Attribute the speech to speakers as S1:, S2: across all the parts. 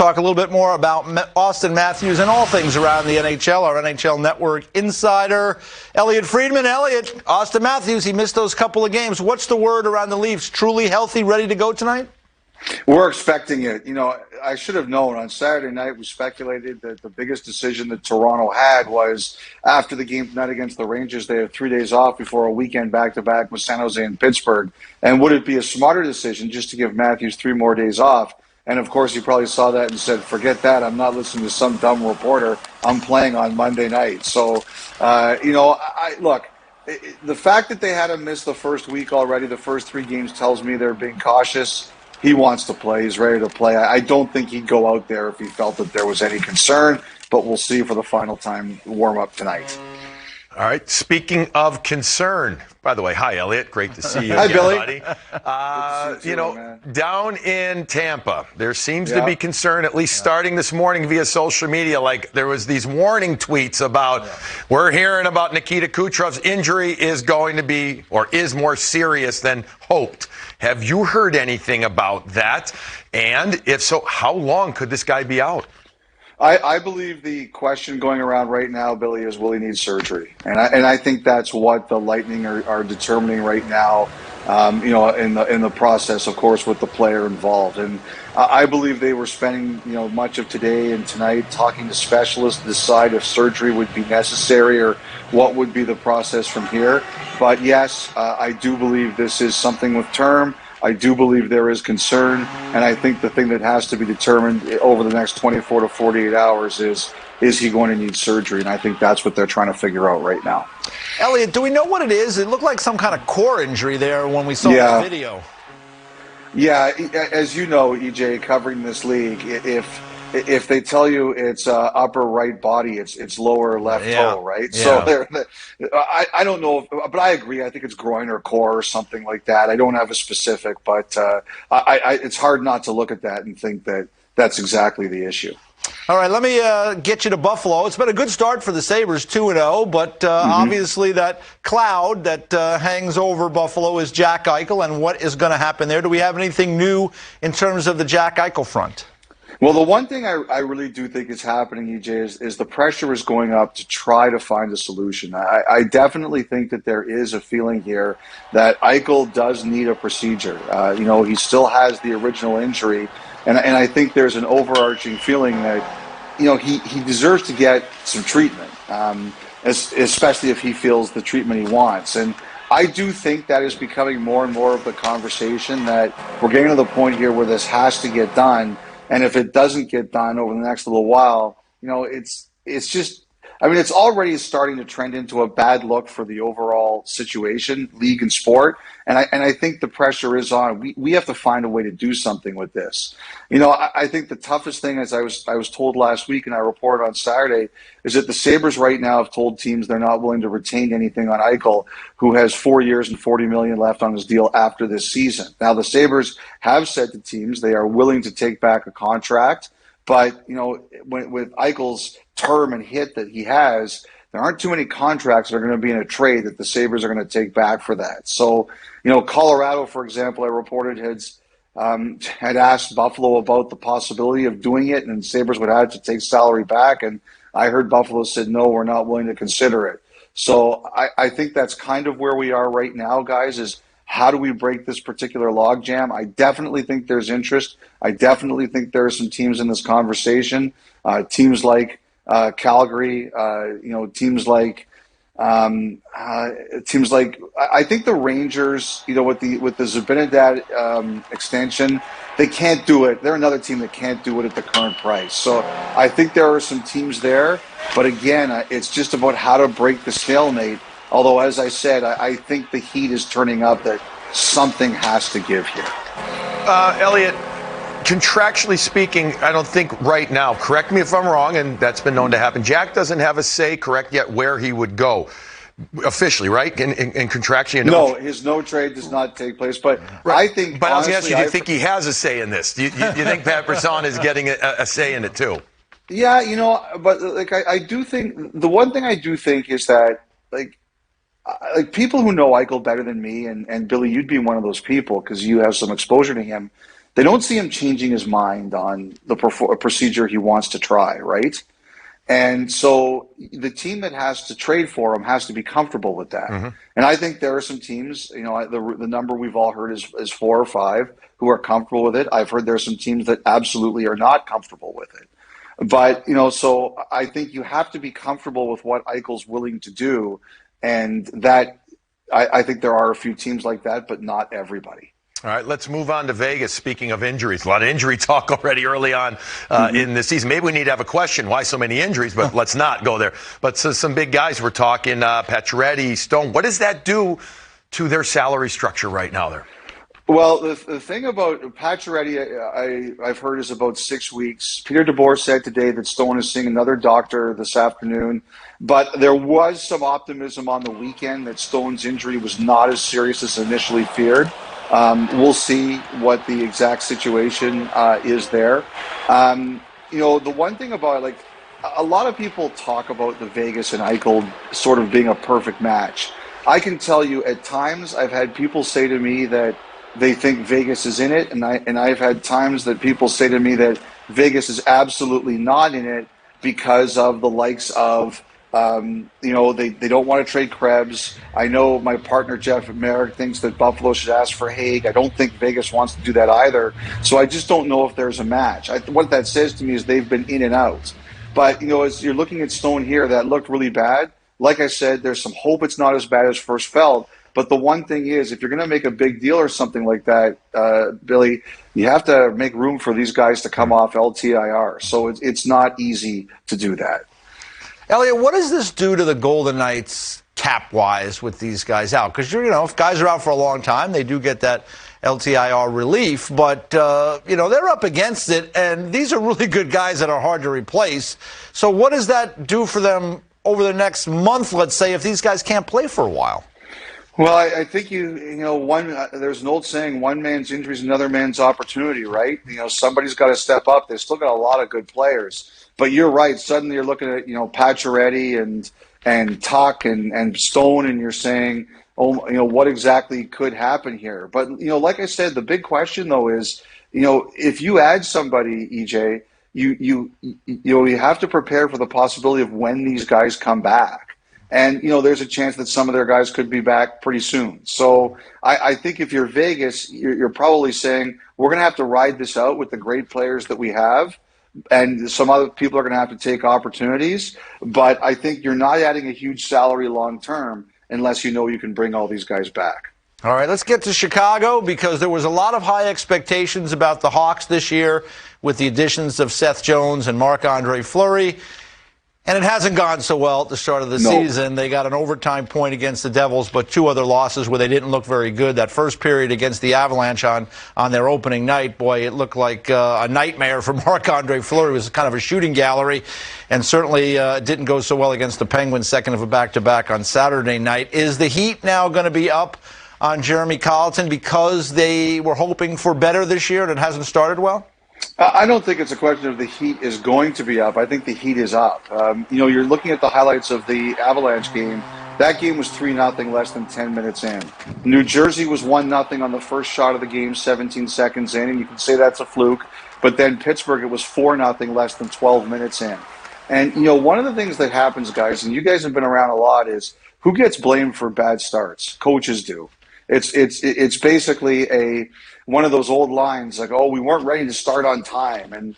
S1: talk a little bit more about Auston Matthews and all things around the NHL, our NHL Network Insider, Elliotte Friedman. Elliotte, Auston Matthews, he missed those couple of games. What's the word around the Leafs? Truly healthy, ready to go tonight?
S2: We're expecting it. You know, I should have known. On Saturday night, we speculated that the biggest decision that Toronto had was after the game tonight against the Rangers, they have 3 days off before a weekend back-to-back with San Jose and Pittsburgh. And would it be a smarter decision just to give Matthews 3 more days off? And, of course, you probably saw that and said, forget that. I'm not listening to some dumb reporter. I'm playing on Monday night. So, look, the fact that they had to miss the first week already, the first 3 games, tells me they're being cautious. He wants to play. He's ready to play. I don't think he'd go out there if he felt that there was any concern, but we'll see for the final time warm-up tonight.
S3: All right. Speaking of concern, by the way, hi, Elliotte. Great to see you
S2: Hi,
S3: again,
S2: Billy.
S3: buddy. Down in Tampa, there seems to be concern, at least starting this morning via social media. Like there was these warning tweets about, we're hearing about Nikita Kucherov's injury is going to be, or is more serious than hoped. Have you heard anything about that? And if so, how long could this guy be out?
S2: I believe the question going around right now, Billy, is will he need surgery? And I think that's what the Lightning are determining right now, in the process, of course, with the player involved. And I believe they were spending, much of today and tonight talking to specialists to decide if surgery would be necessary or what would be the process from here. But yes, I do believe this is something with term. I do believe there is concern, and I think the thing that has to be determined over the next 24 to 48 hours is he going to need surgery? And I think that's what they're trying to figure out right now.
S1: Elliotte, do we know what it is? It looked like some kind of core injury there when we saw the video.
S2: Yeah, as you know, EJ, covering this league, if they tell you it's upper right body, it's lower left toe, right?
S1: Yeah.
S2: So I don't know, but I agree. I think it's groin or core or something like that. I don't have a specific, but it's hard not to look at that and think that that's exactly the issue.
S1: All right, let me get you to Buffalo. It's been a good start for the Sabres, 2-0, but obviously that cloud that hangs over Buffalo is Jack Eichel, and what is going to happen there? Do we have anything new in terms of the Jack Eichel front?
S2: Well, the one thing I really do think is happening, EJ, is the pressure is going up to try to find a solution. I definitely think that there is a feeling here that Eichel does need a procedure. He still has the original injury, and I think there's an overarching feeling that, he deserves to get some treatment, especially if he feels the treatment he wants. And I do think that is becoming more and more of the conversation, that we're getting to the point here where this has to get done. And if it doesn't get done over the next little while, it's just, it's already starting to trend into a bad look for the overall situation, league and sport. And I think the pressure is on. We have to find a way to do something with this. I think the toughest thing, as I was told last week and I reported on Saturday, is that the Sabres right now have told teams they're not willing to retain anything on Eichel, who has 4 years and $40 million left on his deal after this season. Now, the Sabres have said to teams they are willing to take back a contract, but, with Eichel's term and hit that he has, there aren't too many contracts that are going to be in a trade that the Sabres are going to take back for that. So, Colorado, for example, I reported had asked Buffalo about the possibility of doing it, and Sabres would have to take salary back. And I heard Buffalo said, no, we're not willing to consider it. So I think that's kind of where we are right now, guys, is how do we break this particular logjam? I definitely think there's interest. I definitely think there are some teams in this conversation, teams like Calgary, teams like I think the Rangers, with the Zibanejad extension, they can't do it. They're another team that can't do it at the current price. So I think there are some teams there, but again, it's just about how to break the stalemate. Although, as I said, I think the heat is turning up that something has to give here.
S3: Elliotte, contractually speaking, I don't think right now, correct me if I'm wrong, and that's been known to happen, Jack doesn't have a say, correct, yet where he would go. Officially, right? And contractually?
S2: No, his no trade does not take place. But right. I think.
S3: But honestly, I was going to ask you, do you think he has a say in this? Do you think Pat Brisson is getting a say in it too?
S2: Yeah, but I do think the one thing I do think is that like people who know Eichel better than me, and Billy, you'd be one of those people because you have some exposure to him. they don't see him changing his mind on the procedure he wants to try, right? And so the team that has to trade for him has to be comfortable with that. Mm-hmm. And I think there are some teams, the number we've all heard is 4 or 5 who are comfortable with it. I've heard there are some teams that absolutely are not comfortable with it. But, so I think you have to be comfortable with what Eichel's willing to do. And that, I think there are a few teams like that, but not everybody.
S3: All right, let's move on to Vegas. Speaking of injuries, a lot of injury talk already early on in the season. Maybe we need to have a question, why so many injuries, but let's not go there. But so some big guys we're talking, Pacioretty, Stone. What does that do to their salary structure right now there?
S2: Well, the thing about Pacioretty, I've heard, is about 6 weeks. Peter DeBoer said today that Stone is seeing another doctor this afternoon. But there was some optimism on the weekend that Stone's injury was not as serious as initially feared. We'll see what the exact situation is there. The one thing about it, a lot of people talk about the Vegas and Eichel sort of being a perfect match. I can tell you at times I've had people say to me that they think Vegas is in it, and I've had times that people say to me that Vegas is absolutely not in it because of the likes of they don't want to trade Krebs. I know my partner Jeff Merrick thinks that Buffalo should ask for Haig. I don't think Vegas wants to do that either. So I just don't know if there's a match. What that says to me is they've been in and out. But, as you're looking at Stone here, that looked really bad. Like I said, there's some hope it's not as bad as first felt. But the one thing is, if you're going to make a big deal or something like that, Billy, you have to make room for these guys to come off LTIR. So it's not easy to do that.
S1: Elliotte, what does this do to the Golden Knights cap-wise with these guys out? Because, if guys are out for a long time, they do get that LTIR relief. But, they're up against it, and these are really good guys that are hard to replace. So what does that do for them over the next month, let's say, if these guys can't play for a while?
S2: Well, I think there's an old saying, one man's injury is another man's opportunity, right? Somebody's got to step up. They've still got a lot of good players. But you're right. Suddenly you're looking at, Pacioretty and Tuck and Stone, and you're saying, what exactly could happen here? But, like I said, the big question, though, is, if you add somebody, EJ, you have to prepare for the possibility of when these guys come back. And, there's a chance that some of their guys could be back pretty soon. So I think if you're Vegas, you're probably saying, we're going to have to ride this out with the great players that we have. And some other people are going to have to take opportunities. But I think you're not adding a huge salary long term unless you can bring all these guys back.
S1: All right, let's get to Chicago, because there was a lot of high expectations about the Hawks this year with the additions of Seth Jones and Marc-Andre Fleury. And it hasn't gone so well at the start of the season. They got an overtime point against the Devils, but 2 other losses where they didn't look very good. That first period against the Avalanche on their opening night, boy, it looked like a nightmare for Marc-Andre Fleury. It was kind of a shooting gallery, and certainly didn't go so well against the Penguins, second of a back-to-back on Saturday night. Is the Heat now going to be up on Jeremy Colleton because they were hoping for better this year and it hasn't started well?
S2: I don't think it's a question of the Heat is going to be up. I think the Heat is up. You're looking at the highlights of the Avalanche game. That game was 3-0 less than 10 minutes in. New Jersey was 1-0 on the first shot of the game, 17 seconds in, and you can say that's a fluke. But then Pittsburgh, it was 4-0 less than 12 minutes in. And, one of the things that happens, guys, and you guys have been around a lot, is who gets blamed for bad starts? Coaches do. It's basically one of those old lines like, oh, we weren't ready to start on time. And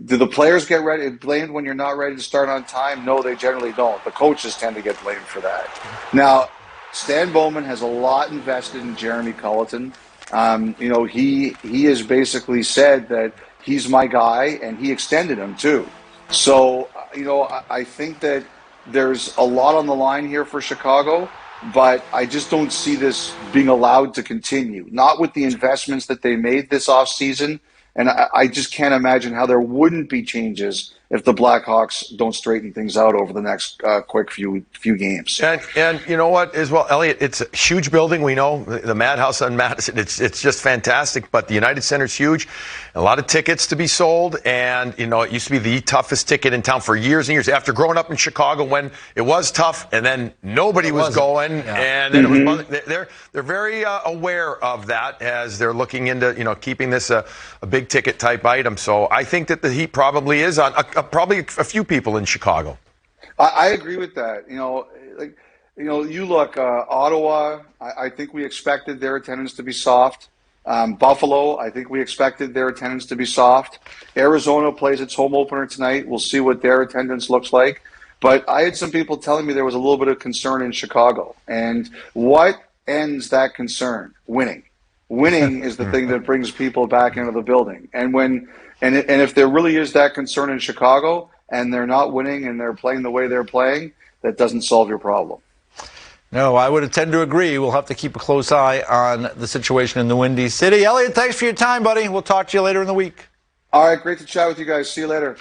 S2: do the players get blamed when you're not ready to start on time? No, they generally don't. The coaches tend to get blamed for that. Now, Stan Bowman has a lot invested in Jeremy Colleton. He has basically said that he's my guy, and he extended him too. So, I think that there's a lot on the line here for Chicago. But I just don't see this being allowed to continue, not with the investments that they made this offseason. And I just can't imagine how there wouldn't be changes if the Blackhawks don't straighten things out over the next quick few games.
S3: And you know what, as well, Elliotte, it's a huge building. We know the Madhouse on Madison. It's just fantastic. But the United Center's huge. A lot of tickets to be sold, and it used to be the toughest ticket in town for years and years. After growing up in Chicago, when it was tough, and then nobody was going, and then it was, they're very aware of that as they're looking into keeping this a big ticket type item. So I think that the heat probably is on probably a few people in Chicago.
S2: I agree with that. You look, Ottawa, I think we expected their attendance to be soft. Buffalo, I think we expected their attendance to be soft. Arizona plays its home opener tonight. We'll see what their attendance looks like. But I had some people telling me there was a little bit of concern in Chicago. And what ends that concern? Winning. Winning is the thing that brings people back into the building. And if there really is that concern in Chicago and they're not winning and they're playing the way they're playing, that doesn't solve your problem.
S1: No, I would tend to agree. We'll have to keep a close eye on the situation in the Windy City. Elliotte, thanks for your time, buddy. We'll talk to you later in the week.
S2: All right, great to chat with you guys. See you later.